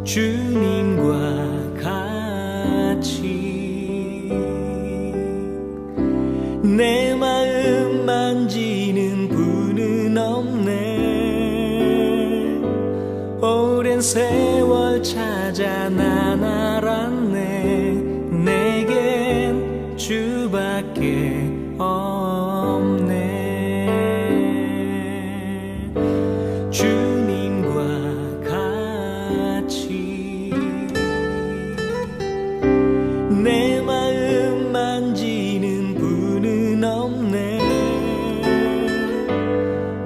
주님과 같이 내 마음 만지는 분은 없네. 오랜 세월 찾아 난 알았네. 내겐 주밖에 없네. 주님과 같이 내 마음 만지는 분은 없네.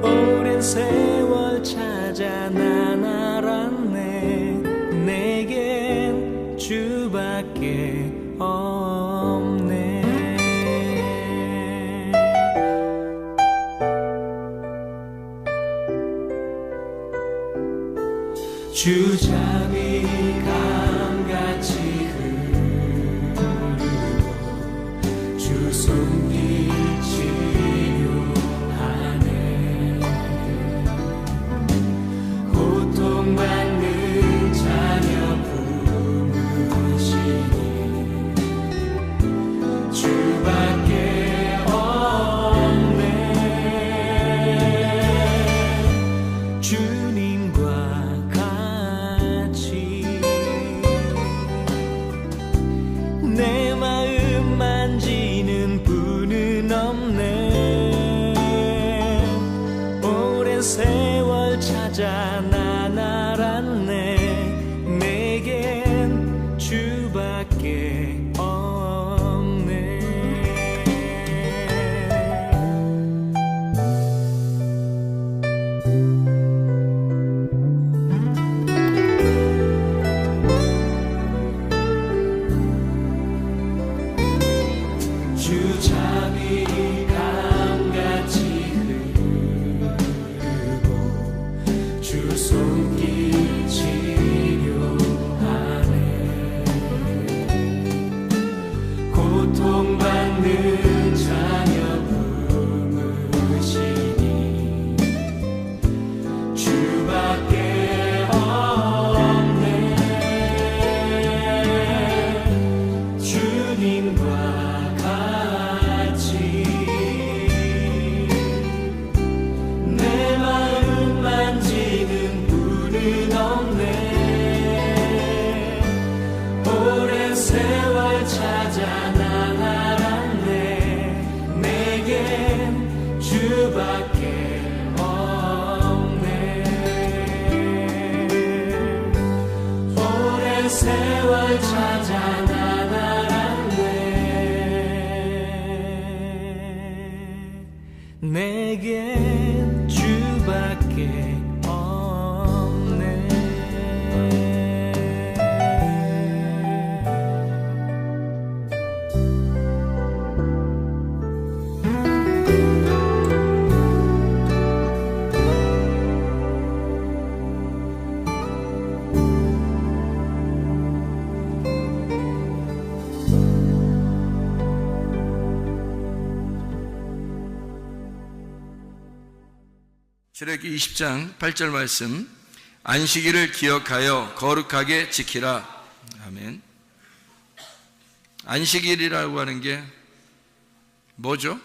오랜 세월 찾아 난 알았네. 내겐 주밖에 없네. 주잠이 강같이 흐르고 주 손길 치료하네. 고통받는 자녀 품으시니 주밖에 없네. 주님과 같이 내 마음 만지는 분은 없네. 오랜 세월 찾아 난 알았네. 내겐 주밖에 없네. 주잠이 강같이 흐르고 주 손길 치료하네. 고통받는 자녀 품으시니 주밖에 없네. 주님과 같이 내 마음 만지는 분은 없네. 오랜 세월 찾아 난 알았네. 내겐 주밖에 없네. 오랜 세월 찾아 난 알았네. 내겐 주밖에 없네. 출애굽기 20장 8절 말씀, 안식일을 기억하여 거룩하게 지키라. 아멘. 안식일이라고 하는 게 뭐죠?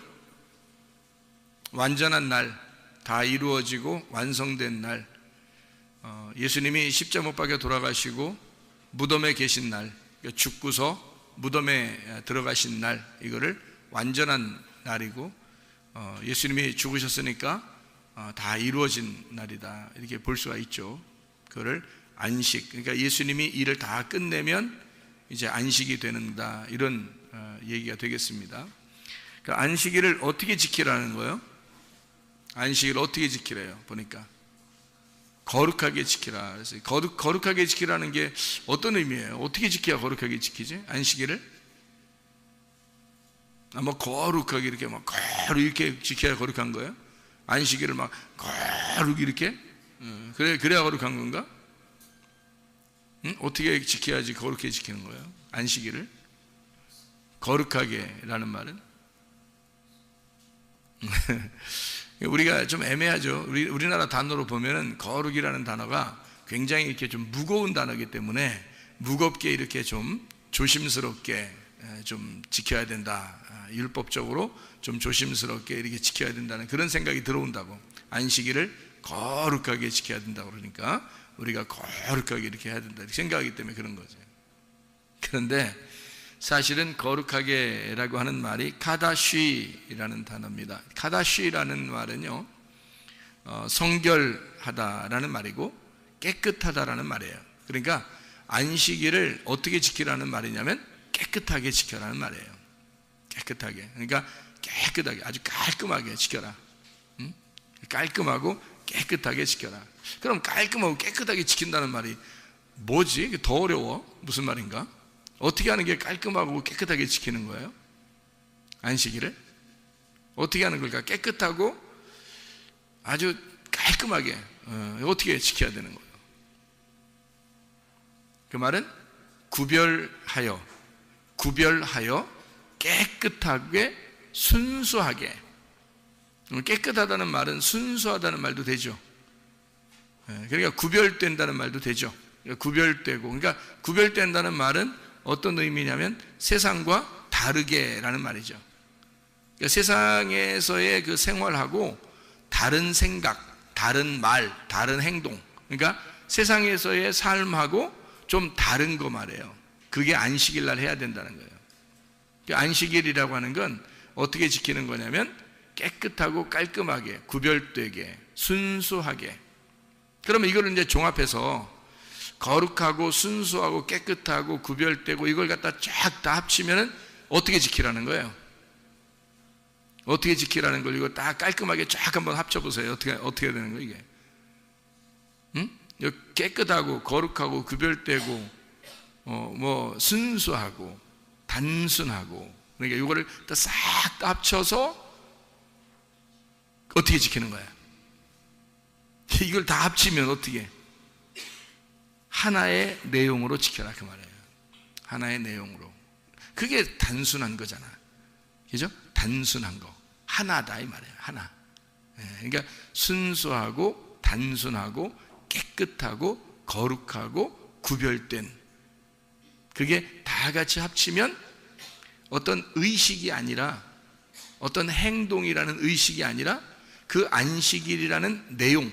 완전한 날, 다 이루어지고 완성된 날. 예수님이 십자가 못 박혀 돌아가시고 무덤에 계신 날, 그러니까 죽고서 무덤에 들어가신 날, 이거를 완전한 날이고, 예수님이 죽으셨으니까 다 이루어진 날이다, 이렇게 볼 수가 있죠. 그거를 안식, 그러니까 예수님이 일을 다 끝내면 이제 안식이 되는다, 이런 얘기가 되겠습니다. 그러니까 안식일을 어떻게 지키라는 거예요? 안식일을 어떻게 지키래요? 보니까 거룩하게 지키라. 그래서 거룩하게 지키라는 게 어떤 의미예요? 어떻게 지켜야 거룩하게 지키지? 안식일을? 뭐 거룩하게 이렇게 막 거룩 이렇게 지켜야 거룩한 거예요? 안식일을 막 거룩 이렇게? 그래야 거룩한 건가? 어떻게 지켜야지 거룩하게 지키는 거예요? 안식일을? 거룩하게 라는 말은? 우리가 좀 애매하죠. 우리나라 단어로 보면은 거룩이라는 단어가 굉장히 이렇게 좀 무거운 단어이기 때문에 무겁게 이렇게 좀 조심스럽게 좀 지켜야 된다. 율법적으로 좀 조심스럽게 이렇게 지켜야 된다는 그런 생각이 들어온다고. 안식일을 거룩하게 지켜야 된다고 그러니까 우리가 거룩하게 이렇게 해야 된다 이렇게 생각하기 때문에 그런 거죠. 그런데 사실은 거룩하게라고 하는 말이 카다쉬라는 단어입니다. 카다쉬라는 말은요, 성결하다라는 말이고 깨끗하다라는 말이에요. 그러니까 안식일을 어떻게 지키라는 말이냐면 깨끗하게 지켜라는 말이에요. 깨끗하게. 그러니까 깨끗하게, 아주 깔끔하게 지켜라. 응? 깔끔하고 깨끗하게 지켜라. 그럼 깔끔하고 깨끗하게 지킨다는 말이 뭐지? 더 어려워. 무슨 말인가? 어떻게 하는 게 깔끔하고 깨끗하게 지키는 거예요? 안식일을? 어떻게 하는 걸까? 깨끗하고 아주 깔끔하게 어떻게 지켜야 되는 거예요? 그 말은 구별하여 깨끗하게 순수하게. 깨끗하다는 말은 순수하다는 말도 되죠. 그러니까 구별된다는 말도 되죠. 구별되고, 그러니까 구별된다는 말은 어떤 의미냐면 세상과 다르게라는 말이죠. 그러니까 세상에서의 그 생활하고 다른 생각, 다른 말, 다른 행동, 그러니까 세상에서의 삶하고 좀 다른 거 말이에요. 그게 안식일 날 해야 된다는 거예요. 안식일이라고 하는 건 어떻게 지키는 거냐면 깨끗하고 깔끔하게, 구별되게, 순수하게. 그러면 이거를 이제 종합해서 거룩하고 순수하고 깨끗하고 구별되고 이걸 갖다 쫙 다 합치면은 어떻게 지키라는 거예요? 어떻게 지키라는 걸 이거 다 깔끔하게 쫙 한번 합쳐보세요. 어떻게 되는 거예요, 이게? 응? 깨끗하고 거룩하고 구별되고 뭐 순수하고 단순하고, 그러니까 이거를 다 싹 다 합쳐서 어떻게 지키는 거야? 이걸 다 합치면 어떻게? 하나의 내용으로 지켜라 그 말이에요. 하나의 내용으로. 그게 단순한 거잖아. 그죠? 단순한 거. 하나다 이 말이에요. 하나. 그러니까 순수하고 단순하고 깨끗하고 거룩하고 구별된, 그게 다 같이 합치면 어떤 의식이 아니라, 어떤 행동이라는 의식이 아니라 그 안식일이라는 내용,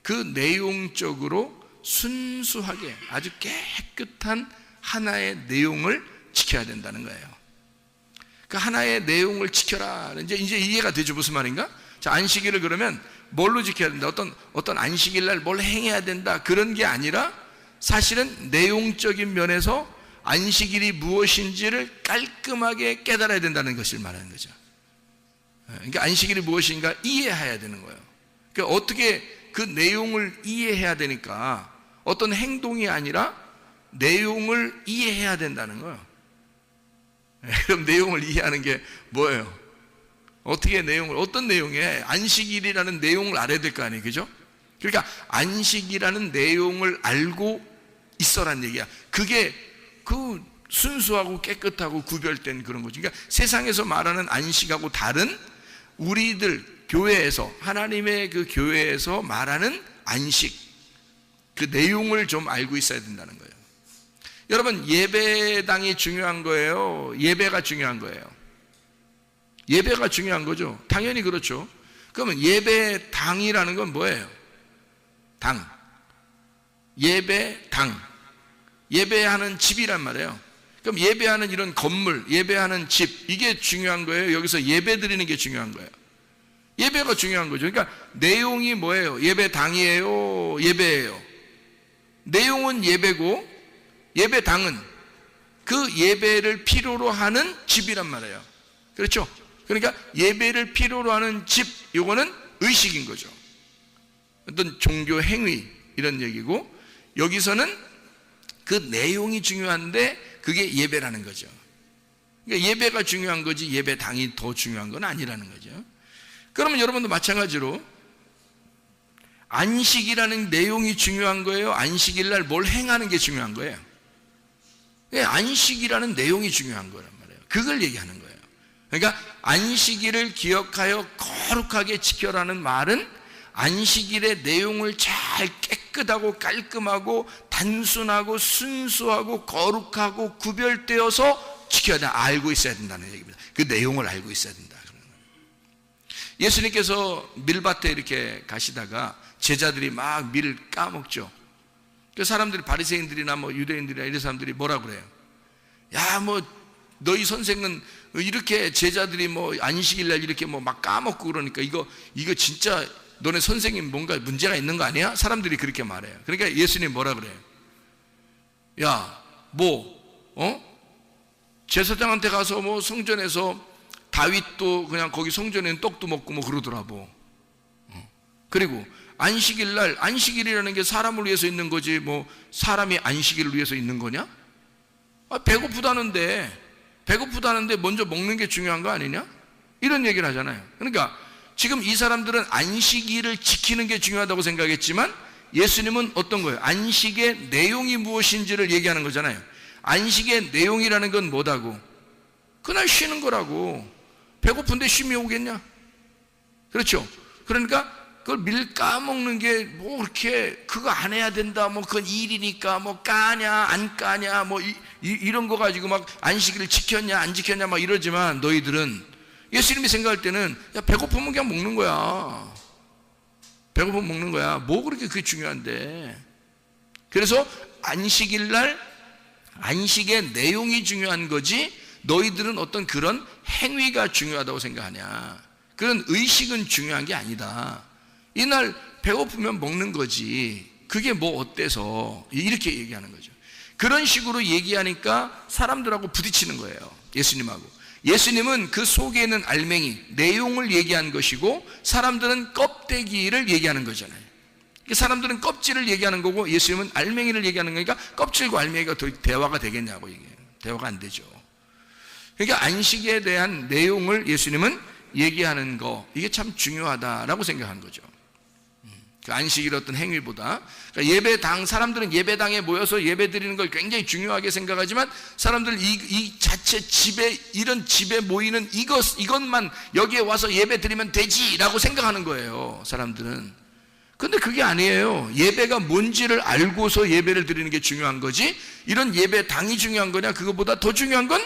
그 내용적으로 순수하게 아주 깨끗한 하나의 내용을 지켜야 된다는 거예요. 그 하나의 내용을 지켜라. 이제 이해가 되죠? 무슨 말인가? 자, 안식일을 그러면 뭘로 지켜야 된다? 어떤 안식일 날 뭘 행해야 된다. 그런 게 아니라 사실은 내용적인 면에서 안식일이 무엇인지를 깔끔하게 깨달아야 된다는 것을 말하는 거죠. 그러니까 안식일이 무엇인가 이해해야 되는 거예요. 그러니까 어떻게 그 내용을 이해해야 되니까 어떤 행동이 아니라 내용을 이해해야 된다는 거예요. 그럼 내용을 이해하는 게 뭐예요? 어떻게 내용을, 어떤 내용에 안식일이라는 내용을 알아야 될 거 아니에요, 그죠? 그러니까 안식이라는 내용을 알고 있어란 얘기야. 그게 그 순수하고 깨끗하고 구별된 그런 거죠. 그러니까 세상에서 말하는 안식하고 다른 우리들 교회에서, 하나님의 그 교회에서 말하는 안식, 그 내용을 좀 알고 있어야 된다는 거예요. 여러분, 예배당이 중요한 거예요? 예배가 중요한 거예요? 예배가 중요한 거죠. 당연히 그렇죠. 그러면 예배당이라는 건 뭐예요? 당. 예배당. 예배하는 집이란 말이에요. 그럼 예배하는 이런 건물, 예배하는 집, 이게 중요한 거예요? 여기서 예배 드리는 게 중요한 거예요? 예배가 중요한 거죠. 그러니까 내용이 뭐예요? 예배당이에요? 예배예요? 내용은 예배고 예배당은 그 예배를 필요로 하는 집이란 말이에요. 그렇죠? 그러니까 예배를 필요로 하는 집, 요거는 의식인 거죠. 어떤 종교 행위 이런 얘기고, 여기서는 그 내용이 중요한데 그게 예배라는 거죠. 그러니까 예배가 중요한 거지 예배당이 더 중요한 건 아니라는 거죠. 그러면 여러분도 마찬가지로 안식이라는 내용이 중요한 거예요? 안식일 날 뭘 행하는 게 중요한 거예요? 안식이라는 내용이 중요한 거란 말이에요. 그걸 얘기하는 거예요. 그러니까 안식일을 기억하여 거룩하게 지켜라는 말은 안식일의 내용을 잘 깨끗하게 깨끗하고 깔끔하고 단순하고 순수하고 거룩하고 구별되어서 지켜야 된다. 알고 있어야 된다는 얘기입니다. 그 내용을 알고 있어야 된다. 예수님께서 밀밭에 이렇게 가시다가 제자들이 막 밀을 까먹죠. 그 사람들이 바리새인들이나 뭐 유대인들이나 이런 사람들이 뭐라 그래요? 야, 뭐 너희 선생은 이렇게 제자들이 뭐 안식일날 이렇게 뭐 막 까먹고 그러니까 이거 진짜 너네 선생님 뭔가 문제가 있는 거 아니야? 사람들이 그렇게 말해요. 그러니까 예수님 뭐라 그래요? 야, 제사장한테 가서 뭐 성전에서 다윗도 그냥 거기 성전에는 떡도 먹고 뭐 그러더라 뭐. 그리고 안식일날, 안식일이라는 게 사람을 위해서 있는 거지 뭐 사람이 안식일을 위해서 있는 거냐? 배고프다는데 먼저 먹는 게 중요한 거 아니냐? 이런 얘기를 하잖아요. 그러니까 지금 이 사람들은 안식일을 지키는 게 중요하다고 생각했지만 예수님은 어떤 거예요? 안식의 내용이 무엇인지를 얘기하는 거잖아요. 안식의 내용이라는 건 뭐다고? 그날 쉬는 거라고. 배고픈데 쉼이 오겠냐? 그렇죠? 그러니까 그걸 밀 까먹는 게 뭐 그렇게 그거 안 해야 된다, 뭐 그건 일이니까 뭐 까냐 안 까냐 뭐 이런 거 가지고 막 안식일을 지켰냐 안 지켰냐 막 이러지만 너희들은 예수님이 생각할 때는 야, 배고프면 그냥 먹는 거야. 배고프면 먹는 거야. 뭐 그렇게 그게 중요한데. 그래서 안식일날 안식의 내용이 중요한 거지 너희들은 어떤 그런 행위가 중요하다고 생각하냐. 그런 의식은 중요한 게 아니다. 이날 배고프면 먹는 거지 그게 뭐 어때서 이렇게 얘기하는 거죠. 그런 식으로 얘기하니까 사람들하고 부딪히는 거예요. 예수님하고. 예수님은 그 속에 있는 알맹이 내용을 얘기한 것이고 사람들은 껍데기를 얘기하는 거잖아요. 사람들은 껍질을 얘기하는 거고 예수님은 알맹이를 얘기하는 거니까 껍질과 알맹이가 대화가 되겠냐고 얘기해요. 대화가 안 되죠. 그러니까 안식에 대한 내용을 예수님은 얘기하는 거, 이게 참 중요하다라고 생각하는 거죠. 그 안식일 어떤 행위보다. 그러니까 예배당, 사람들은 예배당에 모여서 예배 드리는 걸 굉장히 중요하게 생각하지만 사람들 이 자체 집에, 이런 집에 모이는 이것만 여기에 와서 예배 드리면 되지라고 생각하는 거예요, 사람들은. 근데 그게 아니에요. 예배가 뭔지를 알고서 예배를 드리는 게 중요한 거지, 이런 예배당이 중요한 거냐, 그것보다 더 중요한 건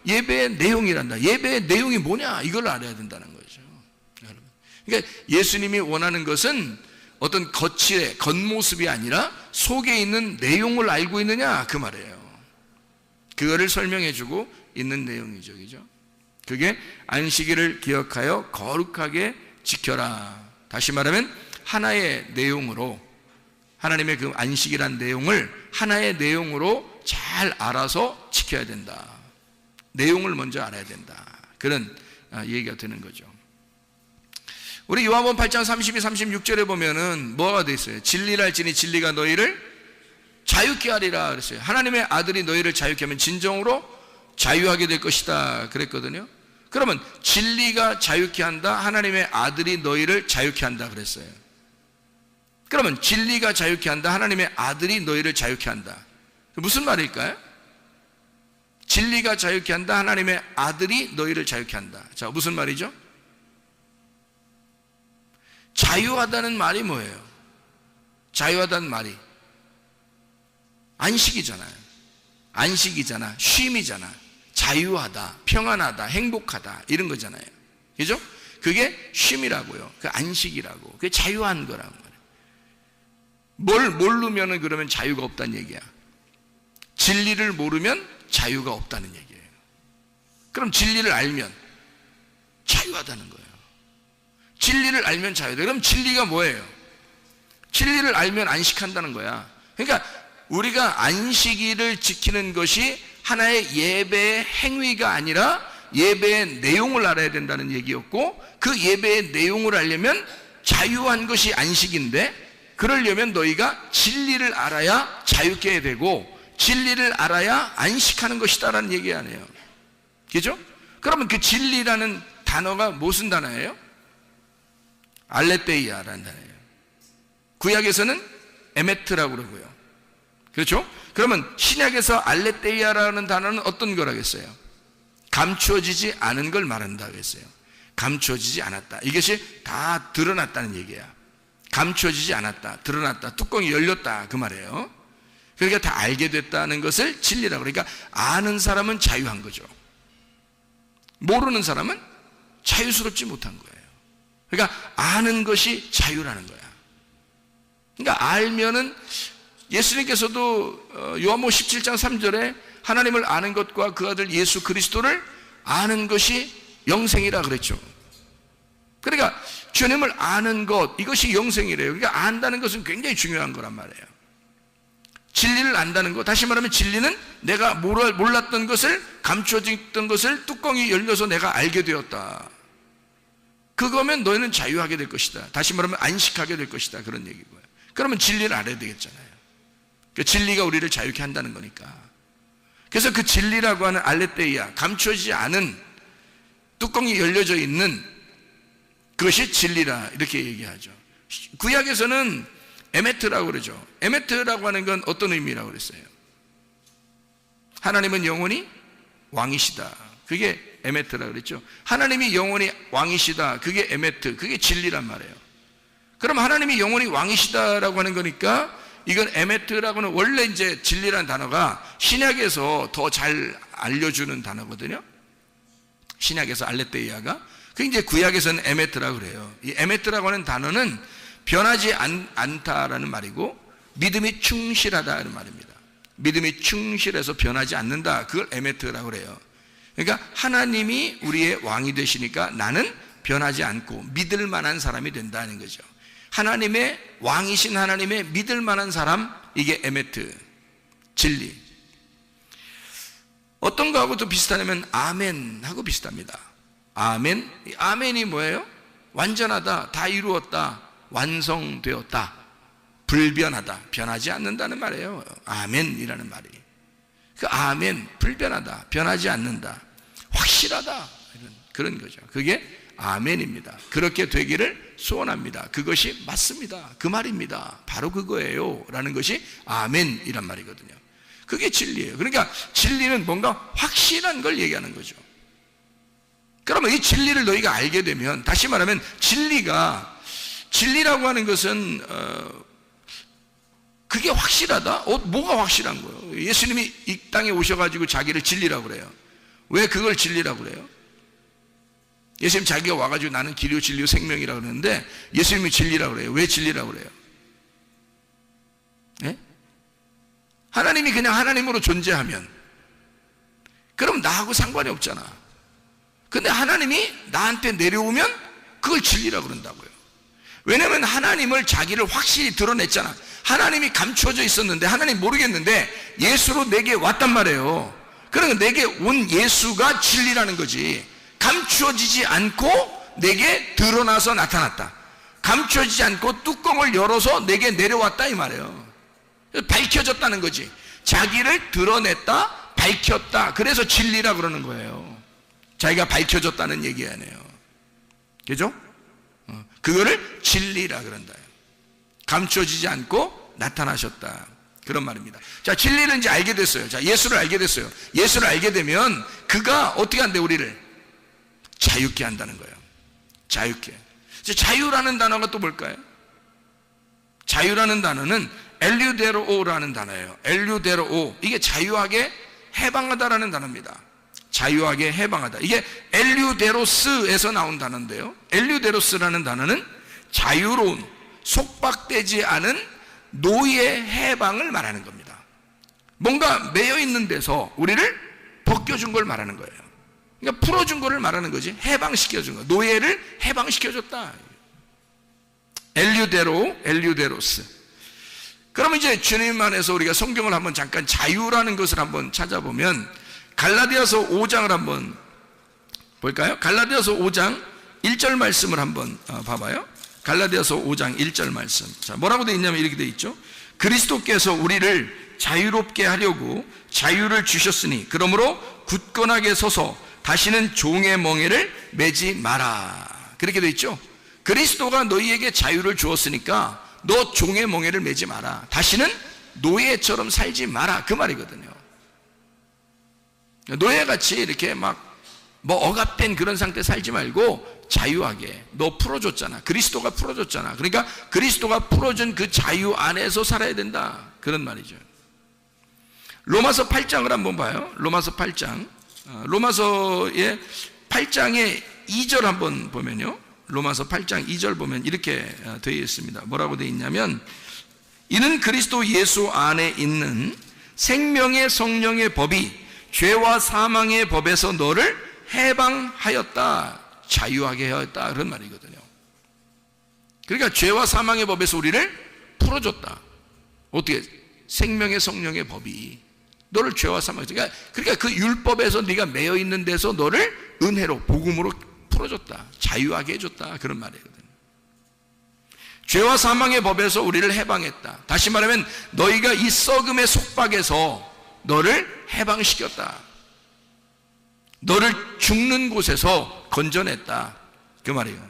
예배의 내용이란다. 예배의 내용이 뭐냐, 이걸 알아야 된다는 거죠. 그러니까 예수님이 원하는 것은 어떤 겉모습이 아니라 속에 있는 내용을 알고 있느냐, 그 말이에요. 그거를 설명해 주고 있는 내용이죠. 그죠? 그게 안식일을 기억하여 거룩하게 지켜라. 다시 말하면 하나의 내용으로, 하나님의 그 안식이란 내용을 하나의 내용으로 잘 알아서 지켜야 된다. 내용을 먼저 알아야 된다. 그런 얘기가 되는 거죠. 우리 요한복음 8장 32, 36절에 보면은 뭐가 돼 있어요? 진리를 알지니 진리가 너희를 자유케 하리라 그랬어요. 하나님의 아들이 너희를 자유케 하면 진정으로 자유하게 될 것이다 그랬거든요. 그러면 진리가 자유케 한다, 하나님의 아들이 너희를 자유케 한다 그랬어요. 그러면 진리가 자유케 한다, 하나님의 아들이 너희를 자유케 한다. 무슨 말일까요? 진리가 자유케 한다, 하나님의 아들이 너희를 자유케 한다. 자, 무슨 말이죠? 자유하다는 말이 뭐예요? 자유하다는 말이 안식이잖아요. 안식이잖아. 쉼이잖아. 자유하다, 평안하다, 행복하다, 이런 거잖아요. 그죠? 그게 쉼이라고요. 그 안식이라고. 그게 자유한 거라고 말이에요. 뭘 모르면 그러면 자유가 없다는 얘기야. 진리를 모르면 자유가 없다는 얘기예요. 그럼 진리를 알면 자유하다는 거예요. 진리를 알면 자유다. 그럼 진리가 뭐예요? 진리를 알면 안식한다는 거야. 그러니까 우리가 안식일을 지키는 것이 하나의 예배의 행위가 아니라 예배의 내용을 알아야 된다는 얘기였고, 그 예배의 내용을 알려면 자유한 것이 안식인데, 그러려면 너희가 진리를 알아야 자유케 되고 진리를 알아야 안식하는 것이다라는 얘기 아니에요. 그죠? 그러면 그 진리라는 단어가 무슨 단어예요? 알레테이아라는 단어예요. 구약에서는 에메트라고 그러고요. 그렇죠? 그러면 신약에서 알레테이아라는 단어는 어떤 거라겠어요? 감추어지지 않은 걸 말한다고 했어요. 감추어지지 않았다. 이것이 다 드러났다는 얘기야. 감춰지지 않았다, 드러났다, 뚜껑이 열렸다 그 말이에요. 그러니까 다 알게 됐다는 것을 진리라고. 그러니까 아는 사람은 자유한 거죠. 모르는 사람은 자유스럽지 못한 거예요. 그러니까 아는 것이 자유라는 거야. 그러니까 알면은, 예수님께서도 요한복음 17장 3절에 하나님을 아는 것과 그 아들 예수 그리스도를 아는 것이 영생이라 그랬죠. 그러니까 주님을 아는 것, 이것이 영생이래요. 그러니까 안다는 것은 굉장히 중요한 거란 말이에요. 진리를 안다는 것, 다시 말하면 진리는 내가 몰랐던 것을, 감춰졌던 것을 뚜껑이 열려서 내가 알게 되었다. 그거면 너희는 자유하게 될 것이다. 다시 말하면 안식하게 될 것이다. 그런 얘기고요. 그러면 진리를 알아야 되겠잖아요. 그 진리가 우리를 자유케 한다는 거니까. 그래서 그 진리라고 하는 알레테이아, 감춰지지 않은 뚜껑이 열려져 있는 그것이 진리라 이렇게 얘기하죠. 구약에서는 에메트라고 그러죠. 에메트라고 하는 건 어떤 의미라고 그랬어요? 하나님은 영원히 왕이시다. 그게 에메트라고 그랬죠. 하나님이 영원히 왕이시다. 그게 에메트, 그게 진리란 말이에요. 그럼 하나님이 영원히 왕이시다라고 하는 거니까 이건 에메트라고는 원래 이제 진리라는 단어가 신약에서 더 잘 알려주는 단어거든요. 신약에서 알레테이아가. 그 이제 구약에서는 에메트라고 그래요. 이 에메트라고 하는 단어는 변하지 않다라는 말이고 믿음이 충실하다는 말입니다. 믿음이 충실해서 변하지 않는다. 그걸 에메트라고 그래요. 그러니까 하나님이 우리의 왕이 되시니까 나는 변하지 않고 믿을 만한 사람이 된다는 거죠. 하나님의 왕이신 하나님의 믿을 만한 사람, 이게 에메트, 진리. 어떤 거하고 또 비슷하냐면 아멘하고 비슷합니다. 아멘. 아멘이 뭐예요? 완전하다, 다 이루었다, 완성되었다, 불변하다, 변하지 않는다는 말이에요. 아멘이라는 말이. 그 아멘, 불변하다, 변하지 않는다, 확실하다, 이런 그런 거죠. 그게 아멘입니다. 그렇게 되기를 소원합니다. 그것이 맞습니다. 그 말입니다. 바로 그거예요. 라는 것이 아멘이란 말이거든요. 그게 진리예요. 그러니까 진리는 뭔가 확실한 걸 얘기하는 거죠. 그러면 이 진리를 너희가 알게 되면, 다시 말하면 진리라고 하는 것은 그게 확실하다? 뭐가 확실한 거예요? 예수님이 이 땅에 오셔가지고 자기를 진리라고 그래요. 왜 그걸 진리라고 그래요? 예수님 자기가 와가지고 나는 길이요 진리요 생명이라고 그러는데 예수님이 진리라고 그래요. 왜 진리라고 그래요? 네? 하나님이 그냥 하나님으로 존재하면 그럼 나하고 상관이 없잖아. 근데 하나님이 나한테 내려오면 그걸 진리라고 그런다고요. 왜냐하면 하나님을 자기를 확실히 드러냈잖아. 하나님이 감춰져 있었는데 하나님 모르겠는데 예수로 내게 왔단 말이에요. 그러니까 내게 온 예수가 진리라는 거지. 감추어지지 않고 내게 드러나서 나타났다. 감추어지지 않고 뚜껑을 열어서 내게 내려왔다 이 말이에요. 밝혀졌다는 거지. 자기를 드러냈다, 밝혔다. 그래서 진리라 그러는 거예요. 자기가 밝혀졌다는 얘기 아니에요. 그죠? 그거를 진리라 그런다. 감추어지지 않고 나타나셨다. 그런 말입니다. 자, 진리를 이제 알게 됐어요. 자, 예수를 알게 됐어요. 예수를 알게 되면 그가 어떻게 한대? 우리를 자유케 한다는 거예요. 자유케. 자유라는 단어가 또 뭘까요? 자유라는 단어는 엘류데로오라는 단어예요. 엘류데로오. 이게 자유하게 해방하다라는 단어입니다. 자유하게 해방하다. 이게 엘류데로스에서 나온 단어인데요. 엘류데로스라는 단어는 자유로운, 속박되지 않은 노예 해방을 말하는 겁니다. 뭔가 매여 있는 데서 우리를 벗겨준 걸 말하는 거예요. 그러니까 풀어준 거를 말하는 거지. 해방시켜준 거. 노예를 해방시켜줬다. 엘류데로스. 그러면 이제 주님 안에서 우리가 성경을 한번 잠깐 자유라는 것을 한번 찾아보면 갈라디아서 5장을 한번 볼까요? 갈라디아서 5장 1절 말씀을 한번 봐봐요. 갈라디아서 5장 1절 말씀. 자, 뭐라고 되어 있냐면 이렇게 되어 있죠. 그리스도께서 우리를 자유롭게 하려고 자유를 주셨으니 그러므로 굳건하게 서서 다시는 종의 멍에를 매지 마라. 그렇게 되어 있죠. 그리스도가 너희에게 자유를 주었으니까 너 종의 멍에를 매지 마라. 다시는 노예처럼 살지 마라. 그 말이거든요. 노예같이 이렇게 막 뭐 억압된 그런 상태 살지 말고 자유하게. 너 풀어줬잖아. 그리스도가 풀어줬잖아. 그러니까 그리스도가 풀어준 그 자유 안에서 살아야 된다. 그런 말이죠. 로마서 8장을 한번 봐요. 로마서 8장. 로마서의 8장의 2절 한번 보면요. 로마서 8장 2절 보면 이렇게 되어 있습니다. 뭐라고 되어 있냐면, 이는 그리스도 예수 안에 있는 생명의 성령의 법이 죄와 사망의 법에서 너를 해방하였다. 자유하게 하였다. 그런 말이거든요. 그러니까 죄와 사망의 법에서 우리를 풀어줬다. 어떻게? 생명의 성령의 법이 너를 죄와 사망, 그러니까 그 율법에서 네가 매여 있는 데서 너를 은혜로, 복음으로 풀어줬다. 자유하게 해줬다. 그런 말이거든요. 죄와 사망의 법에서 우리를 해방했다. 다시 말하면 너희가 이 썩음의 속박에서 너를 해방시켰다. 너를 죽는 곳에서 건져냈다. 그 말이에요.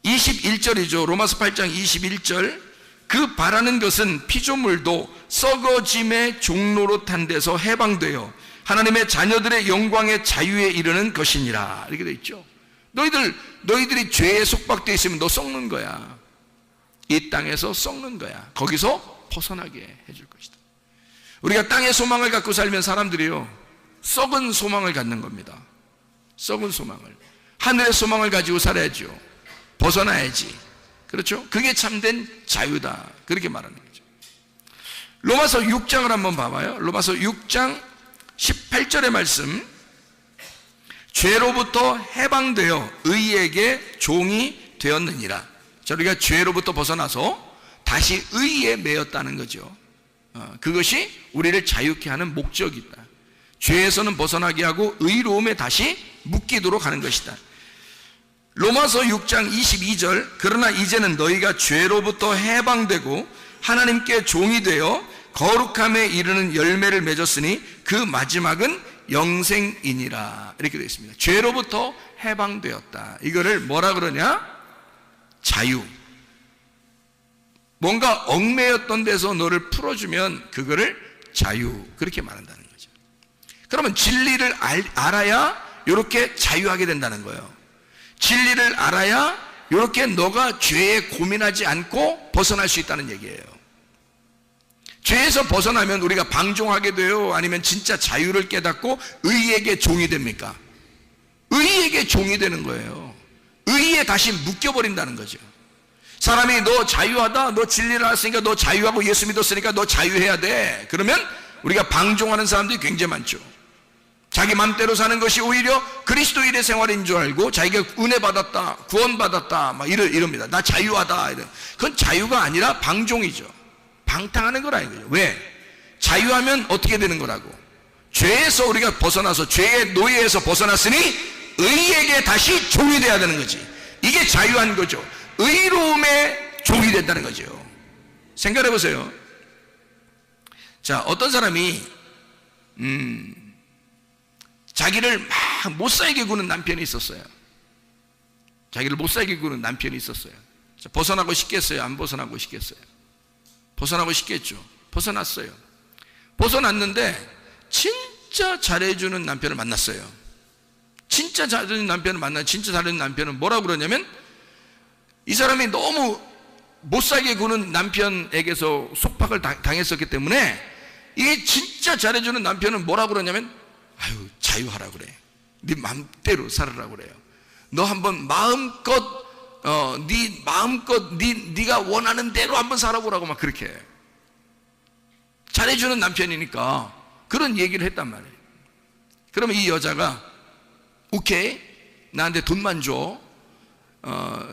21절이죠. 로마서 8장 21절. 그 바라는 것은 피조물도 썩어짐의 종로로 탄 데서 해방되어 하나님의 자녀들의 영광의 자유에 이르는 것이니라. 이렇게 돼 있죠. 너희들이 죄에 속박되어 있으면 너 썩는 거야. 이 땅에서 썩는 거야. 거기서 벗어나게 해줄 것이다. 우리가 땅의 소망을 갖고 살면 사람들이요, 썩은 소망을 갖는 겁니다. 썩은 소망을. 하늘의 소망을 가지고 살아야죠. 벗어나야지. 그렇죠? 그게 참된 자유다. 그렇게 말하는 거죠. 로마서 6장을 한번 봐봐요. 로마서 6장 18절의 말씀. 죄로부터 해방되어 의에게 종이 되었느니라. 자, 우리가 죄로부터 벗어나서 다시 의에 매였다는 거죠. 그것이 우리를 자유케 하는 목적이다. 죄에서는 벗어나게 하고 의로움에 다시 묶이도록 하는 것이다. 로마서 6장 22절. 그러나 이제는 너희가 죄로부터 해방되고 하나님께 종이 되어 거룩함에 이르는 열매를 맺었으니 그 마지막은 영생이니라. 이렇게 되어 있습니다. 죄로부터 해방되었다. 이거를 뭐라 그러냐? 자유. 뭔가 얽매였던 데서 너를 풀어주면 그거를 자유. 그렇게 말한다는 거죠. 그러면 진리를 알아야 이렇게 자유하게 된다는 거예요. 진리를 알아야 이렇게 너가 죄에 고민하지 않고 벗어날 수 있다는 얘기예요. 죄에서 벗어나면 우리가 방종하게 돼요? 아니면 진짜 자유를 깨닫고 의에게 종이 됩니까? 의에게 종이 되는 거예요. 의에 다시 묶여버린다는 거죠. 사람이 너 자유하다, 너 진리를 알았으니까 너 자유하고 예수 믿었으니까 너 자유해야 돼. 그러면 우리가 방종하는 사람들이 굉장히 많죠. 자기 맘대로 사는 것이 오히려 그리스도인의 생활인 줄 알고 자기가 은혜 받았다, 구원 받았다 막 이럽니다. 나 자유하다. 그건 자유가 아니라 방종이죠. 방탕하는 거라 이거죠. 왜? 자유하면 어떻게 되는 거라고? 죄에서 우리가 벗어나서 죄의 노예에서 벗어났으니 의에게 다시 종이 돼야 되는 거지. 이게 자유한 거죠. 의로움의 종이 된다는 거죠. 생각해 보세요. 자, 어떤 사람이 자기를 막 못 살게 구는 남편이 있었어요. 자기를 못 살게 구는 남편이 있었어요. 자, 벗어나고 싶겠어요? 안 벗어나고 싶겠어요? 벗어나고 싶겠죠. 벗어났어요. 벗어났는데 진짜 잘해주는 남편을 만났어요. 진짜 잘해주는 남편을 진짜 잘해주는 남편은 뭐라고 그러냐면, 이 사람이 너무 못 살게 구는 남편에게서 속박을 당했었기 때문에 이게 진짜 잘해주는 남편은 뭐라고 그러냐면, 아유, 자유하라 그래. 네 마음대로 살아라 그래요. 너 한번 마음껏 네가 원하는 대로 한번 살아보라고 막 그렇게 해. 잘해주는 남편이니까 그런 얘기를 했단 말이에요. 그러면 이 여자가 오케이, 나한테 돈만 줘.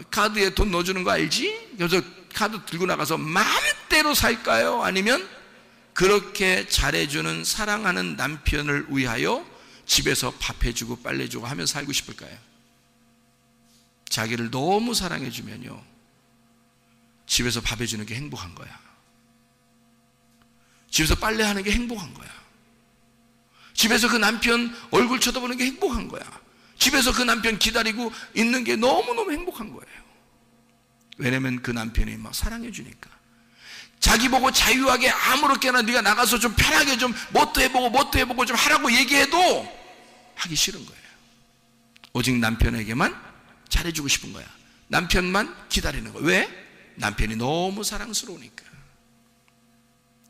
카드에 돈 넣어주는 거 알지? 그래서 카드 들고 나가서 마음대로 살까요? 아니면 그렇게 잘해주는 사랑하는 남편을 위하여 집에서 밥 해주고 빨래주고 하며 살고 싶을까요? 자기를 너무 사랑해주면요, 집에서 밥 해주는 게 행복한 거야. 집에서 빨래하는 게 행복한 거야. 집에서 그 남편 얼굴 쳐다보는 게 행복한 거야. 집에서 그 남편 기다리고 있는 게 너무너무 행복한 거예요. 왜냐면 그 남편이 막 사랑해주니까. 자기 보고 자유하게 아무렇게나 네가 나가서 좀 편하게 좀 뭣도 해보고 좀 하라고 얘기해도 하기 싫은 거예요. 오직 남편에게만 잘해주고 싶은 거야. 남편만 기다리는 거야. 왜? 남편이 너무 사랑스러우니까.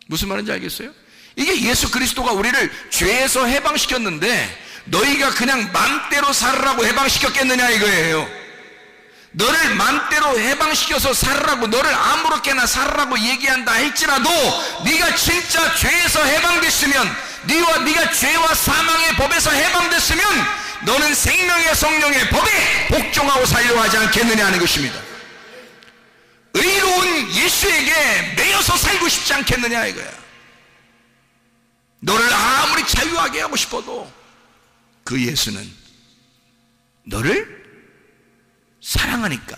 무슨 말인지 알겠어요? 이게 예수 그리스도가 우리를 죄에서 해방시켰는데 너희가 그냥 맘대로 살으라고 해방시켰겠느냐 이거예요. 너를 맘대로 해방시켜서 살으라고, 너를 아무렇게나 살으라고 얘기한다 할지라도 네가 진짜 죄에서 해방됐으면, 네가 죄와 사망의 법에서 해방됐으면 너는 생명의 성령의 법에 복종하고 살려고 하지 않겠느냐 하는 것입니다. 의로운 예수에게 매여서 살고 싶지 않겠느냐 이거야. 너를 아무리 자유하게 하고 싶어도 그 예수는 너를 사랑하니까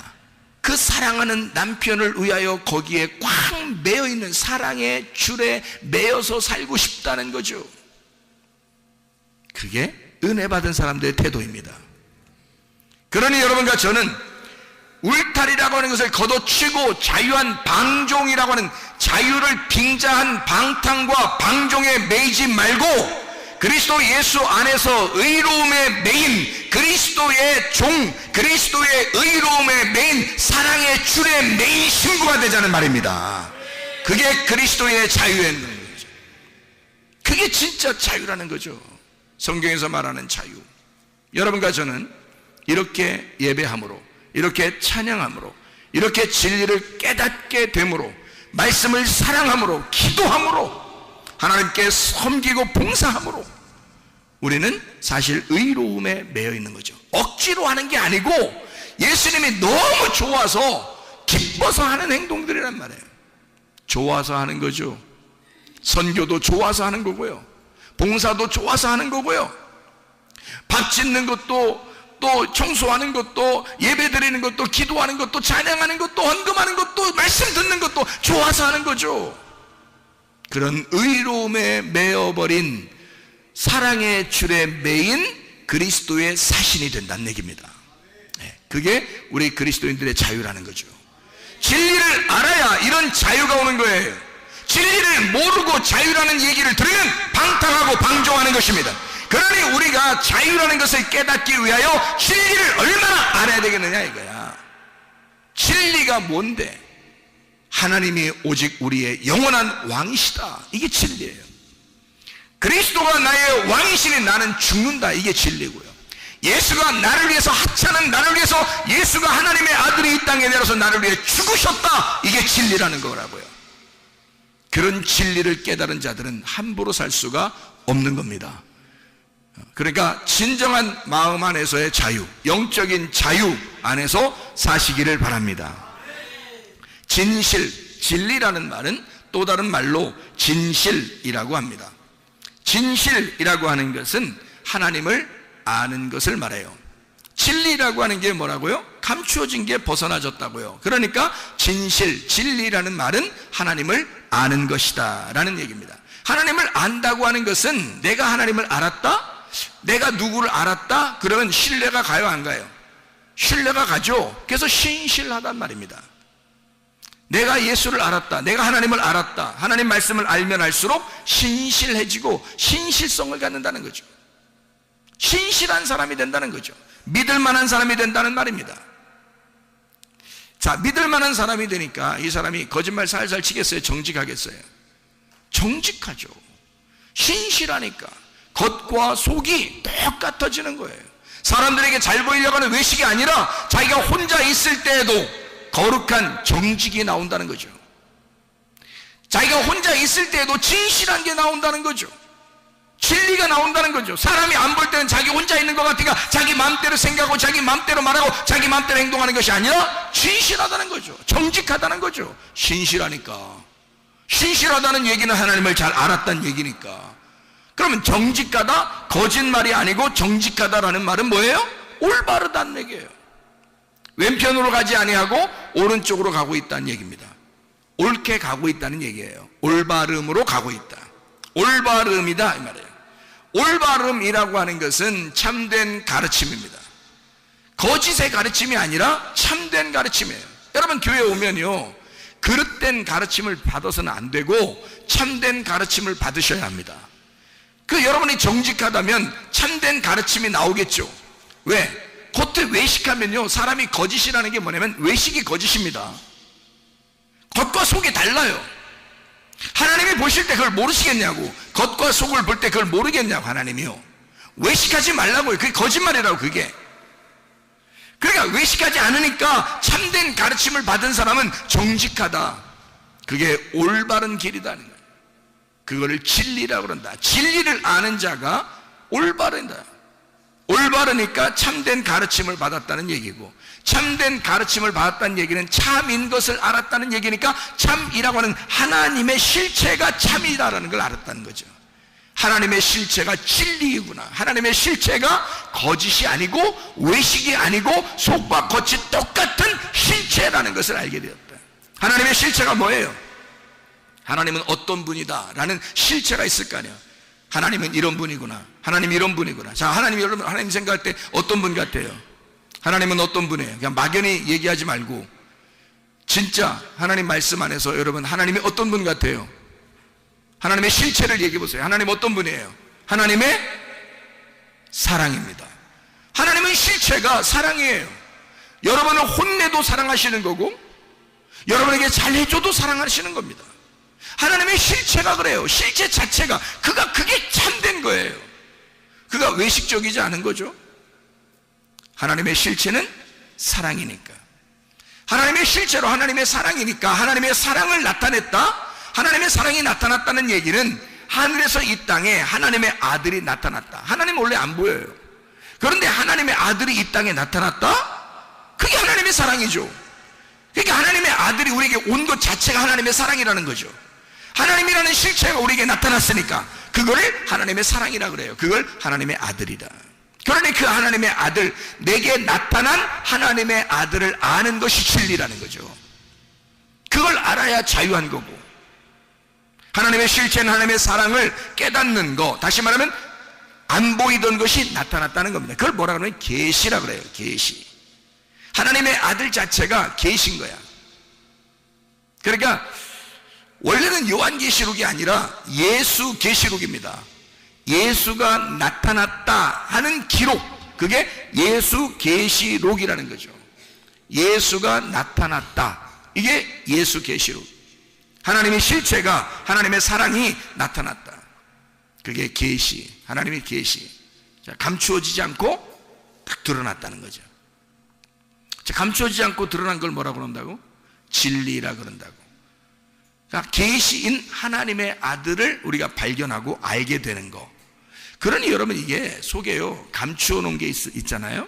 그 사랑하는 남편을 위하여 거기에 꽉 매여있는 사랑의 줄에 매여서 살고 싶다는 거죠. 그게 은혜 받은 사람들의 태도입니다. 그러니 여러분과 저는 울타리라고 하는 것을 걷어치고 자유한 방종이라고 하는 자유를 빙자한 방탕과 방종에 매이지 말고 그리스도 예수 안에서 의로움에 매인 그리스도의 종, 그리스도의 의로움에 매인 사랑의 줄에 매인 신부가 되자는 말입니다. 그게 그리스도의 자유인 거죠. 그게 진짜 자유라는 거죠. 성경에서 말하는 자유. 여러분과 저는 이렇게 예배함으로, 이렇게 찬양함으로, 이렇게 진리를 깨닫게 됨으로, 말씀을 사랑함으로, 기도함으로, 하나님께 섬기고 봉사함으로 우리는 사실 의로움에 매여 있는 거죠. 억지로 하는 게 아니고 예수님이 너무 좋아서 기뻐서 하는 행동들이란 말이에요. 좋아서 하는 거죠. 선교도 좋아서 하는 거고요, 봉사도 좋아서 하는 거고요, 밥 짓는 것도, 또 청소하는 것도, 예배 드리는 것도, 기도하는 것도, 찬양하는 것도, 헌금하는 것도, 말씀 듣는 것도 좋아서 하는 거죠. 그런 의로움에 매여버린 사랑의 줄에 매인 그리스도의 사신이 된다는 얘기입니다. 그게 우리 그리스도인들의 자유라는 거죠. 진리를 알아야 이런 자유가 오는 거예요. 진리를 모르고 자유라는 얘기를 들으면 방탕하고 방종하는 것입니다. 그러니 우리가 자유라는 것을 깨닫기 위하여 진리를 얼마나 알아야 되겠느냐 이거야. 진리가 뭔데? 하나님이 오직 우리의 영원한 왕이시다. 이게 진리예요. 그리스도가 나의 왕이시니 나는 죽는다. 이게 진리고요. 예수가 나를 위해서, 하찮은 나를 위해서 예수가 하나님의 아들이 이 땅에 내려서 나를 위해 죽으셨다. 이게 진리라는 거라고요. 그런 진리를 깨달은 자들은 함부로 살 수가 없는 겁니다. 그러니까 진정한 마음 안에서의 자유, 영적인 자유 안에서 사시기를 바랍니다. 진실, 진리라는 말은 또 다른 말로 진실이라고 합니다. 진실이라고 하는 것은 하나님을 아는 것을 말해요. 진리라고 하는 게 뭐라고요? 감추어진 게 벗어나졌다고요. 그러니까 진실, 진리라는 말은 하나님을 아는 것이다 라는 얘기입니다. 하나님을 안다고 하는 것은 내가 하나님을 알았다? 내가 누구를 알았다? 그러면 신뢰가 가요, 안 가요? 신뢰가 가죠. 그래서 신실하단 말입니다. 내가 예수를 알았다, 내가 하나님을 알았다, 하나님 말씀을 알면 알수록 신실해지고 신실성을 갖는다는 거죠. 신실한 사람이 된다는 거죠. 믿을 만한 사람이 된다는 말입니다. 자, 믿을 만한 사람이 되니까 이 사람이 거짓말 살살 치겠어요? 정직하겠어요? 정직하죠. 신실하니까 겉과 속이 똑같아지는 거예요. 사람들에게 잘 보이려고 하는 외식이 아니라 자기가 혼자 있을 때에도 거룩한 정직이 나온다는 거죠. 자기가 혼자 있을 때에도 진실한 게 나온다는 거죠. 진리가 나온다는 거죠. 사람이 안 볼 때는 자기 혼자 있는 것 같으니까 자기 마음대로 생각하고 자기 마음대로 말하고 자기 마음대로 행동하는 것이 아니라 진실하다는 거죠. 정직하다는 거죠. 신실하니까. 신실하다는 얘기는 하나님을 잘 알았다는 얘기니까. 그러면 정직하다, 거짓말이 아니고 정직하다라는 말은 뭐예요? 올바르다는 얘기예요. 왼편으로 가지 아니하고 오른쪽으로 가고 있다는 얘기입니다. 옳게 가고 있다는 얘기예요. 올바름으로 가고 있다. 올바름이다 이 말이에요. 올바름이라고 하는 것은 참된 가르침입니다. 거짓의 가르침이 아니라 참된 가르침이에요. 여러분 교회에 오면요, 그릇된 가르침을 받아서는 안 되고 참된 가르침을 받으셔야 합니다. 여러분이 정직하다면 참된 가르침이 나오겠죠. 왜? 겉에 외식하면요, 사람이 거짓이라는 게 뭐냐면 외식이 거짓입니다. 겉과 속이 달라요. 하나님이 보실 때 그걸 모르시겠냐고. 겉과 속을 볼 때 그걸 모르겠냐고. 하나님이요, 외식하지 말라고요. 그게 거짓말이라고. 그게 그러니까 외식하지 않으니까 참된 가르침을 받은 사람은 정직하다, 그게 올바른 길이다는 거예요. 그거를 진리라고 그런다. 진리를 아는 자가 올바른다. 올바르니까 참된 가르침을 받았다는 얘기고, 참된 가르침을 받았다는 얘기는 참인 것을 알았다는 얘기니까 참이라고 하는 하나님의 실체가 참이라는 걸 알았다는 거죠. 하나님의 실체가 진리이구나. 하나님의 실체가 거짓이 아니고 외식이 아니고 속과 겉이 똑같은 실체라는 것을 알게 되었다. 하나님의 실체가 뭐예요? 하나님은 어떤 분이다 라는 실체가 있을 거 아니에요. 하나님은 이런 분이구나, 하나님 이런 분이구나. 자, 하나님, 여러분 하나님 생각할 때 어떤 분 같아요? 하나님은 어떤 분이에요? 그냥 막연히 얘기하지 말고 진짜 하나님 말씀 안에서 여러분 하나님이 어떤 분 같아요? 하나님의 실체를 얘기해 보세요. 하나님 어떤 분이에요? 하나님의 사랑입니다. 하나님은 실체가 사랑이에요. 여러분을 혼내도 사랑하시는 거고, 여러분에게 잘해줘도 사랑하시는 겁니다. 하나님의 실체가 그래요. 실체 자체가 그게 참된 거예요. 그가 외식적이지 않은 거죠. 하나님의 실체는 사랑이니까, 하나님의 실체로 하나님의 사랑이니까 하나님의 사랑을 나타냈다. 하나님의 사랑이 나타났다는 얘기는 하늘에서 이 땅에 하나님의 아들이 나타났다. 하나님은 원래 안 보여요. 그런데 하나님의 아들이 이 땅에 나타났다? 그게 하나님의 사랑이죠. 그러니까 하나님의 아들이 우리에게 온 것 자체가 하나님의 사랑이라는 거죠. 하나님이라는 실체가 우리에게 나타났으니까 그거를 하나님의 사랑이라 그래요. 그걸 하나님의 아들이다. 그러니 그 하나님의 아들, 내게 나타난 하나님의 아들을 아는 것이 진리라는 거죠. 그걸 알아야 자유한 거고, 하나님의 실체는 하나님의 사랑을 깨닫는 거, 다시 말하면 안 보이던 것이 나타났다는 겁니다. 그걸 뭐라 그러면 계시라 그래요. 계시. 하나님의 아들 자체가 계신 거야. 그러니까 원래는 요한계시록이 아니라 예수 계시록입니다. 예수가 나타났다 하는 기록, 그게 예수 계시록이라는 거죠. 예수가 나타났다, 이게 예수 계시록. 하나님의 실체가, 하나님의 사랑이 나타났다, 그게 계시, 하나님의 계시. 감추어지지 않고 딱 드러났다는 거죠. 감추어지지 않고 드러난 걸 뭐라고 그런다고? 진리라 그런다고. 그러니까 계시인 하나님의 아들을 우리가 발견하고 알게 되는 거. 그러니 여러분, 이게 속에요 감추어 놓은 게 있잖아요.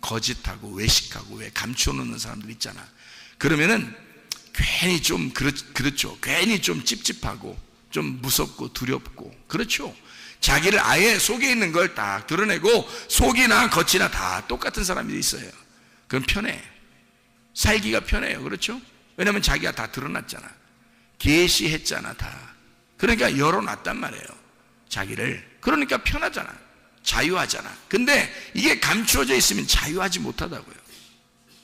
거짓하고 외식하고 왜 감추어 놓는 사람들 있잖아. 그러면은 괜히 좀 그렇죠. 괜히 좀 찝찝하고 좀 무섭고 두렵고, 그렇죠. 자기를 아예 속에 있는 걸 딱 드러내고 속이나 겉이나 다 똑같은 사람들이 있어요. 그건 편해. 살기가 편해요. 그렇죠. 왜냐하면 자기가 다 드러났잖아. 계시했잖아 다. 그러니까 열어놨단 말이에요, 자기를. 그러니까 편하잖아. 자유하잖아. 근데 이게 감추어져 있으면 자유하지 못하다고요.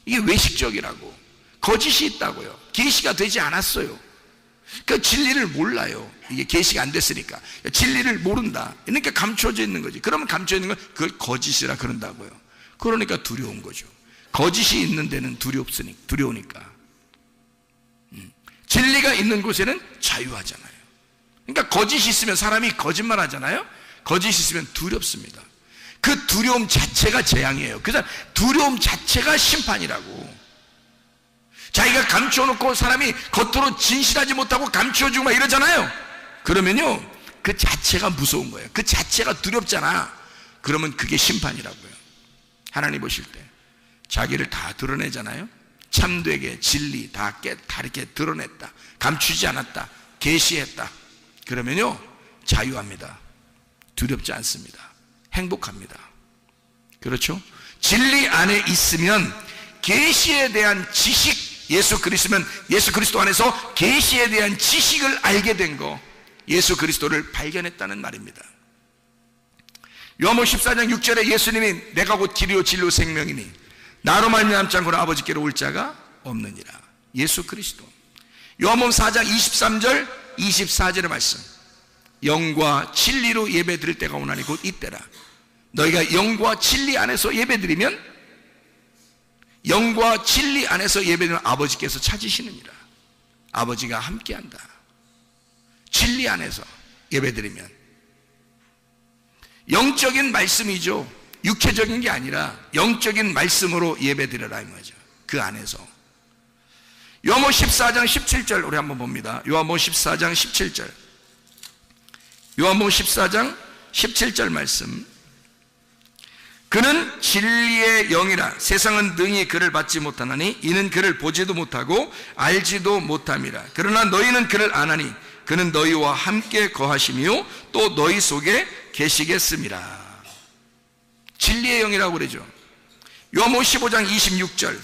이게 외식적이라고. 거짓이 있다고요. 계시가 되지 않았어요. 그 진리를 몰라요. 이게 계시가 안 됐으니까 진리를 모른다. 그러니까 감춰져 있는 거지. 그러면 감춰져 있는 건 그걸 거짓이라 그런다고요. 그러니까 두려운 거죠. 거짓이 있는 데는 두려우니까. 진리가 있는 곳에는 자유하잖아요. 그러니까 거짓이 있으면 사람이 거짓말 하잖아요. 거짓이 있으면 두렵습니다. 그 두려움 자체가 재앙이에요. 그래서 두려움 자체가 심판이라고. 자기가 감춰놓고 사람이 겉으로 진실하지 못하고 감춰주고 막 이러잖아요. 그러면요, 그 자체가 무서운 거예요. 그 자체가 두렵잖아. 그러면 그게 심판이라고요. 하나님 보실 때 자기를 다 드러내잖아요. 참되게 진리 다 이렇게 드러냈다, 감추지 않았다, 계시했다. 그러면요, 자유합니다. 두렵지 않습니다. 행복합니다. 그렇죠? 진리 안에 있으면 계시에 대한 지식, 예수 그리스도면 예수 그리스도 안에서 계시에 대한 지식을 알게 된 거, 예수 그리스도를 발견했다는 말입니다. 요한복음 14장 6절에 예수님이 내가 곧 길이요 진리요 생명이니 나로 말미암지 않고는 아버지께로 올 자가 없느니라. 예수 그리스도. 요한복음 4장 23절 24절의 말씀. 영과 진리로 예배 드릴 때가 오나니 곧 이때라. 너희가 영과 진리 안에서 예배 드리면, 영과 진리 안에서 예배 드리면 아버지께서 찾으시느니라. 아버지가 함께한다. 진리 안에서 예배 드리면 영적인 말씀이죠. 육체적인 게 아니라 영적인 말씀으로 예배 드려라 이 말이죠. 그 안에서. 요한복음 14장 17절 우리 한번 봅니다. 요한복음 14장 17절. 요한복음 14장 17절 말씀. 그는 진리의 영이라. 세상은 능히 그를 받지 못하나니 이는 그를 보지도 못하고 알지도 못함이라. 그러나 너희는 그를 아나니 그는 너희와 함께 거하시며 또 너희 속에 계시겠습니다. 진리의 영이라고 그러죠. 요한복음 15장 26절.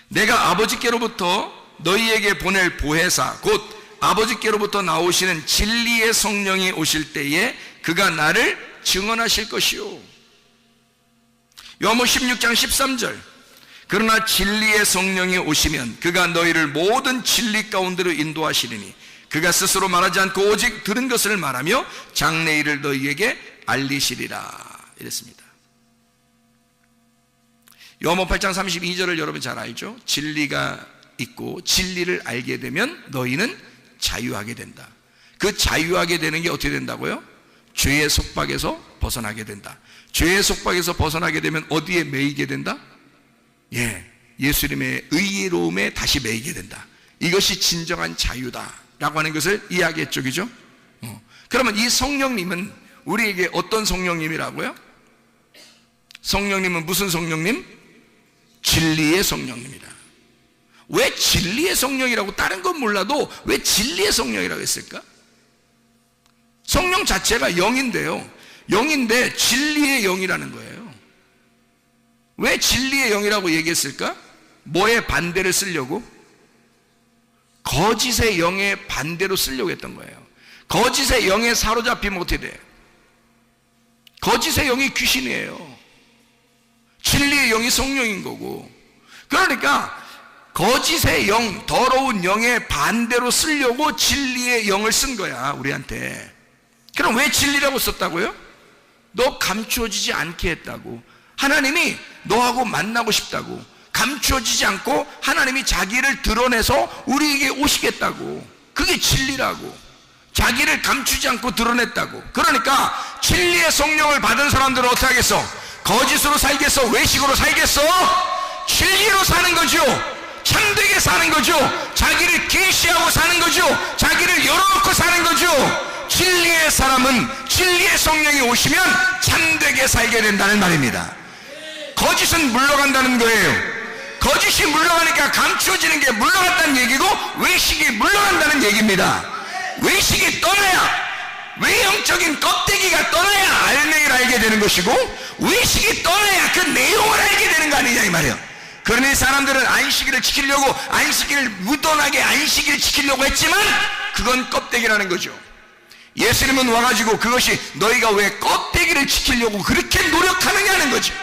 내가 아버지께로부터 너희에게 보낼 보혜사 곧 아버지께로부터 나오시는 진리의 성령이 오실 때에 그가 나를 증언하실 것이요. 요한복음 16장 13절. 그러나 진리의 성령이 오시면 그가 너희를 모든 진리 가운데로 인도하시리니 그가 스스로 말하지 않고 오직 들은 것을 말하며 장래일을 너희에게 알리시리라. 이랬습니다. 요한복음 8장 32절을 여러분 잘 알죠? 진리가 있고 진리를 알게 되면 너희는 자유하게 된다. 그 자유하게 되는 게 어떻게 된다고요? 죄의 속박에서 벗어나게 된다. 죄의 속박에서 벗어나게 되면 어디에 매이게 된다? 예수님의 의로움에 다시 매이게 된다. 이것이 진정한 자유다라고 하는 것을 이야기했죠. 그죠? 그러면 이 성령님은 우리에게 어떤 성령님이라고요? 성령님은 무슨 성령님? 진리의 성령님이다. 왜 진리의 성령이라고, 다른 건 몰라도 왜 진리의 성령이라고 했을까? 성령 자체가 영인데요, 영인데 진리의 영이라는 거예요. 왜 진리의 영이라고 얘기했을까? 뭐의 반대를 쓰려고? 거짓의 영의 반대로 쓰려고 했던 거예요. 거짓의 영에 사로잡히면 어떻게 돼? 거짓의 영이 귀신이에요. 진리의 영이 성령인 거고. 그러니까 거짓의 영, 더러운 영의 반대로 쓰려고 진리의 영을 쓴 거야, 우리한테. 그럼 왜 진리라고 썼다고요? 너 감추어지지 않게 했다고. 하나님이 너하고 만나고 싶다고. 감추어지지 않고 하나님이 자기를 드러내서 우리에게 오시겠다고. 그게 진리라고. 자기를 감추지 않고 드러냈다고. 그러니까 진리의 성령을 받은 사람들은 어떻게 하겠어? 거짓으로 살겠어? 외식으로 살겠어? 진리로 사는 거죠. 참되게 사는 거죠. 자기를 계시하고 사는 거죠. 자기를 열어놓고 사는 거죠. 진리의 사람은 진리의 성령이 오시면 참되게 살게 된다는 말입니다. 거짓은 물러간다는 거예요. 거짓이 물러가니까 감추어지는 게 물러간다는 얘기고, 외식이 물러간다는 얘기입니다. 외식이 떠나야, 외형적인 껍데기가 떠나야 알맹이를 알게 되는 것이고, 외식이 떠나야 그 내용을 알게 되는 거 아니냐 이 말이에요. 그러니 사람들은 안식일을 지키려고, 안식일을 무던하게 안식일을 지키려고 했지만 그건 껍데기라는 거죠. 예수님은 와가지고 그것이 너희가 왜 껍데기를 지키려고 그렇게 노력하느냐는 거죠.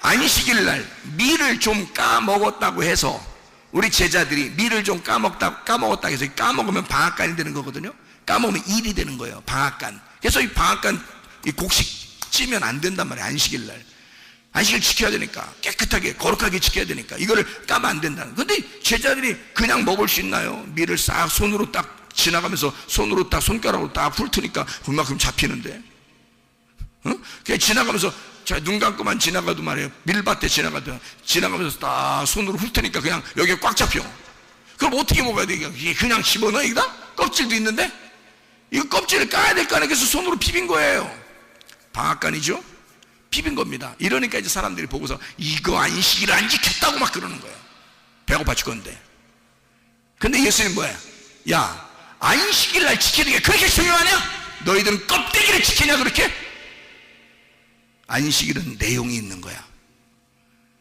안식일 날 밀을 좀 까먹었다고 해서, 우리 제자들이 밀을 좀 까먹었다 해서, 까먹으면 방앗간이 되는 거거든요. 까먹으면 일이 되는 거예요, 방앗간. 그래서 이 방앗간, 이 곡식 찌면 안 된단 말이에요, 안식일 날. 안식일 지켜야 되니까, 깨끗하게 거룩하게 지켜야 되니까 이거를 까면 안 된다는. 근데 제자들이 그냥 먹을 수 있나요? 밀을 싹 손으로 딱 지나가면서 손으로 딱 손가락으로 딱 훑으니까 그만큼 잡히는데, 그냥 지나가면서 눈 감고만 지나가도 말이에요, 밀밭에 지나가면서 딱 손으로 훑으니까 그냥 여기에 꽉 잡혀. 그럼 어떻게 먹어야 돼? 이게 그냥 집어넣어? 여기다? 껍질도 있는데? 이거 껍질을 까야 될 거 아니에요. 그래서 손으로 비빈 거예요. 방앗간이죠? 비빈 겁니다. 이러니까 이제 사람들이 보고서 이거 안식일을 안 지켰다고 막 그러는 거예요. 배고파 죽었는데. 근데 예수님 뭐야? 야, 안식일 날 지키는 게 그렇게 중요하냐? 너희들은 껍데기를 지키냐 그렇게? 안식일은 내용이 있는 거야.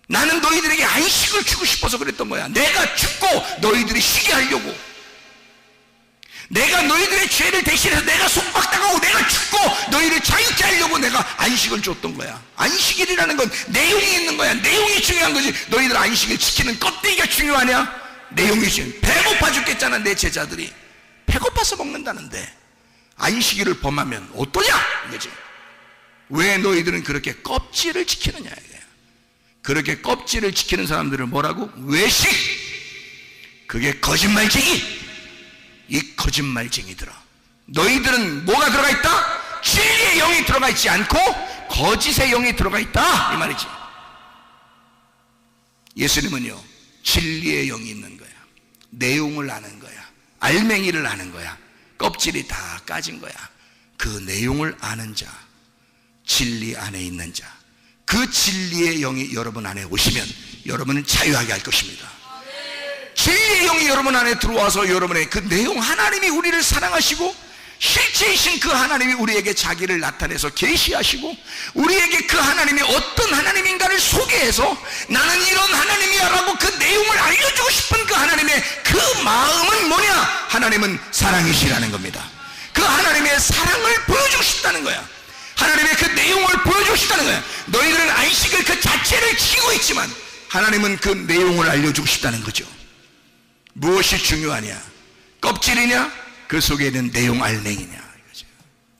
나는 너희들에게 안식을 주고 싶어서 그랬던 거야. 내가 죽고 너희들이 쉬게 하려고. 내가 너희들의 죄를 대신해서 내가 속박당하고 내가 죽고 너희를 자유케 하려고 내가 안식을 줬던 거야. 안식일이라는 건 내용이 있는 거야. 내용이 중요한 거지. 너희들 안식일 지키는 껍데기가 중요하냐? 내용이 중요해. 배고파 죽겠잖아, 내 제자들이. 배고파서 먹는다는데 안식일을 범하면 어떠냐 이거지. 왜 너희들은 그렇게 껍질을 지키느냐 이거야. 그렇게 껍질을 지키는 사람들을 뭐라고? 외식. 그게 거짓말쟁이. 이 거짓말쟁이들아, 너희들은 뭐가 들어가 있다? 진리의 영이 들어가 있지 않고 거짓의 영이 들어가 있다 이 말이지. 예수님은요, 진리의 영이 있는 거야. 내용을 아는 거야. 알맹이를 아는 거야. 껍질이 다 까진 거야. 그 내용을 아는 자, 진리 안에 있는 자, 그 진리의 영이 여러분 안에 오시면 여러분은 자유하게 할 것입니다. 진리의 영이 여러분 안에 들어와서 여러분의 그 내용, 하나님이 우리를 사랑하시고 실제이신 그 하나님이 우리에게 자기를 나타내서 계시하시고 우리에게 그 하나님이 어떤 하나님인가를 소개해서 나는 이런 하나님이야 라고 그 내용을 알려주고 싶은 그 하나님의 그 마음은 뭐냐? 하나님은 사랑이시라는 겁니다. 그 하나님의 사랑을 보여주고 싶다는 거야. 하나님의 그 내용을 보여주고 싶다는 거야. 너희들은 안식을 그 자체를 지키고 있지만 하나님은 그 내용을 알려주고 싶다는 거죠. 무엇이 중요하냐? 껍질이냐? 그 속에 있는 내용 알맹이냐 이거죠.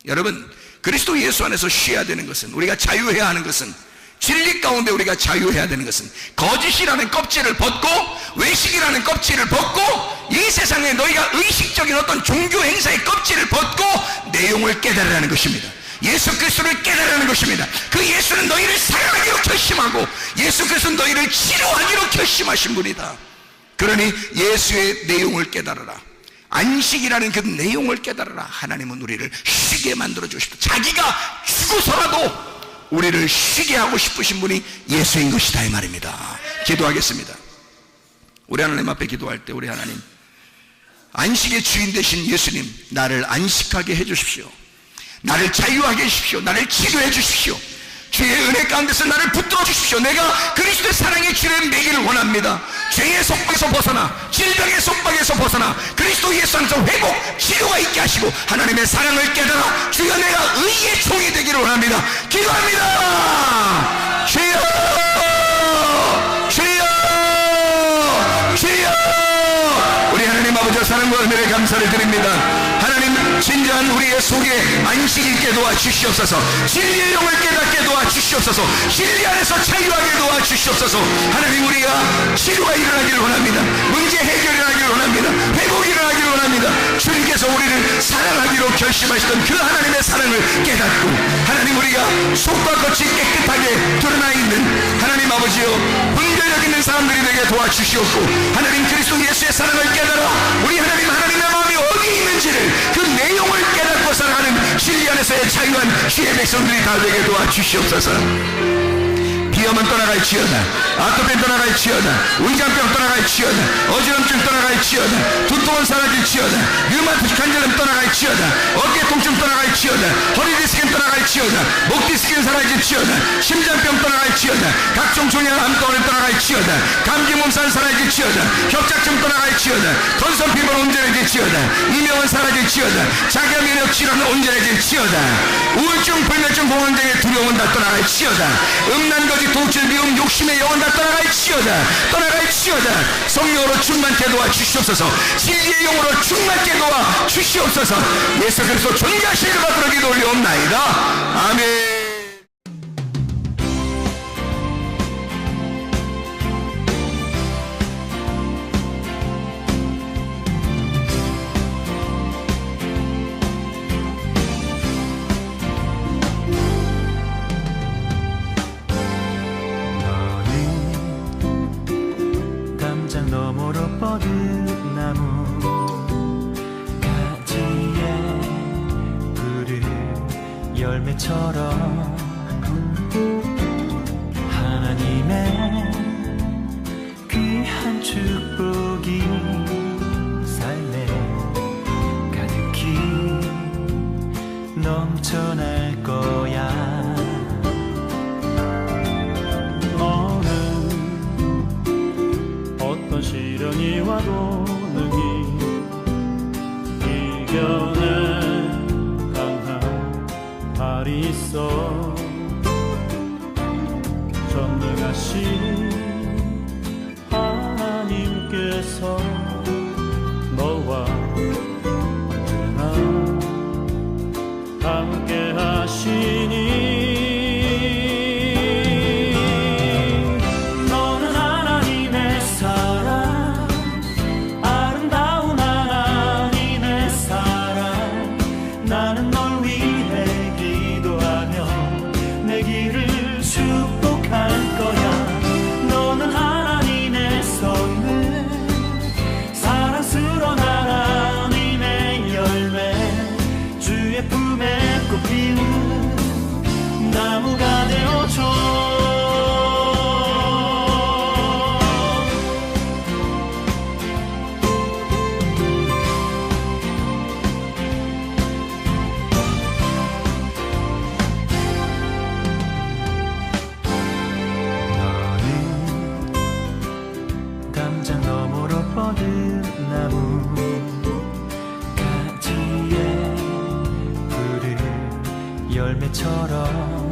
여러분, 그리스도 예수 안에서 쉬어야 되는 것은, 우리가 자유해야 하는 것은, 진리 가운데 우리가 자유해야 되는 것은 거짓이라는 껍질을 벗고 외식이라는 껍질을 벗고 이 세상에 너희가 의식적인 어떤 종교 행사의 껍질을 벗고 내용을 깨달으라는 것입니다. 예수 그리스도를 깨달으라는 것입니다. 그 예수는 너희를 사랑하기로 결심하고 예수 그리스도는 너희를 치료하기로 결심하신 분이다. 그러니 예수의 내용을 깨달으라. 안식이라는 그 내용을 깨달으라. 하나님은 우리를 쉬게 만들어 주십니다. 자기가 죽어서라도 우리를 쉬게 하고 싶으신 분이 예수인 것이다 이 말입니다. 기도하겠습니다. 우리 하나님 앞에 기도할 때, 우리 하나님, 안식의 주인 되신 예수님, 나를 안식하게 해 주십시오. 나를 자유하게 해주십시오. 나를 치료해 주십시오. 주의 은혜 가운데서 나를 붙들어 주십시오. 내가 그리스도의 사랑의 줄에 매기를 원합니다. 죄의 속박에서 벗어나, 질병의 속박에서 벗어나 그리스도 예수 안에서 회복, 치료가 있게 하시고 하나님의 사랑을 깨달아 주여 내가 의의 종이 되기를 원합니다. 기도합니다. 주여, 주여, 주여. 우리 하나님 아버지의 사랑과 은혜에 감사를 드립니다. 하나님, 진정한 우리의 속에 안식이 있게 도와주시옵소서. 진리의 영을 깨닫게 도와주시옵소서. 진리 안에서 자유하게 도와주시옵소서. 하나님, 우리가 치료가 일어나기를 원합니다. 문제 해결이 일어나기를 원합니다. 회복이 일어나기를 원합니다. 주님께서 우리를 사랑하기로 결심하시던 그 하나님의 사랑을 깨닫고 하나님, 우리가 속과 겉이 깨끗하게 드러나 있는 하나님 아버지여, 분별력 있는 사람들이 되게 도와주시옵고 하나님, 그리스도 예수의 사랑을 깨달아 우리 하나님, 하나님의 마음이 어디 있는지를 그 내용을 깨닫고 살아가는 진리 안에서의 자유한 주의 백성들이 다 되게 도와주시옵소서. 비염은 떠나갈지어다. 아토피는 떠나갈지어다. 위장병 떠나갈지어다. 어지럼증 떠나갈지어다. 두통은 사라질지어다. 류마티스 관절염 떠나갈지어다. 어깨 통증 떠나갈지어다. 허리 디스크는 떠나갈지어다. 목 디스크는 사라질지어다. 심장병 떠나갈지어다. 각종 종양 암덩어리 떠나갈지어다. 감기 몸살 사라질지어다. 협착증 떠나갈지어다. 건선 피부는 온전해질지어다. 이명은 사라질지어다. 자기가 면역 질환은 온전해질지어다. 우울증, 불면증, 공황장애, 두려움은 다 떠나갈지어다. 음란거지, 독질, 미움, 욕심의 영혼 다 떠나갈지어다. 떠나갈지어다. 성령으로 충만케 도와주시옵소서. 진리의 영으로 충만케 도와주시옵소서. 예수 그리스도 존귀하신 이름으로 받들어 기도 올리옵나이다. 아멘. 너머로 뻗은 나무 가지에 푸른 열매처럼 하나님의 귀한 축복이 삶에 가득히 넘쳐날 거야. 시련이 와도 능히 이겨낼 강한 발이 있어. 열매처럼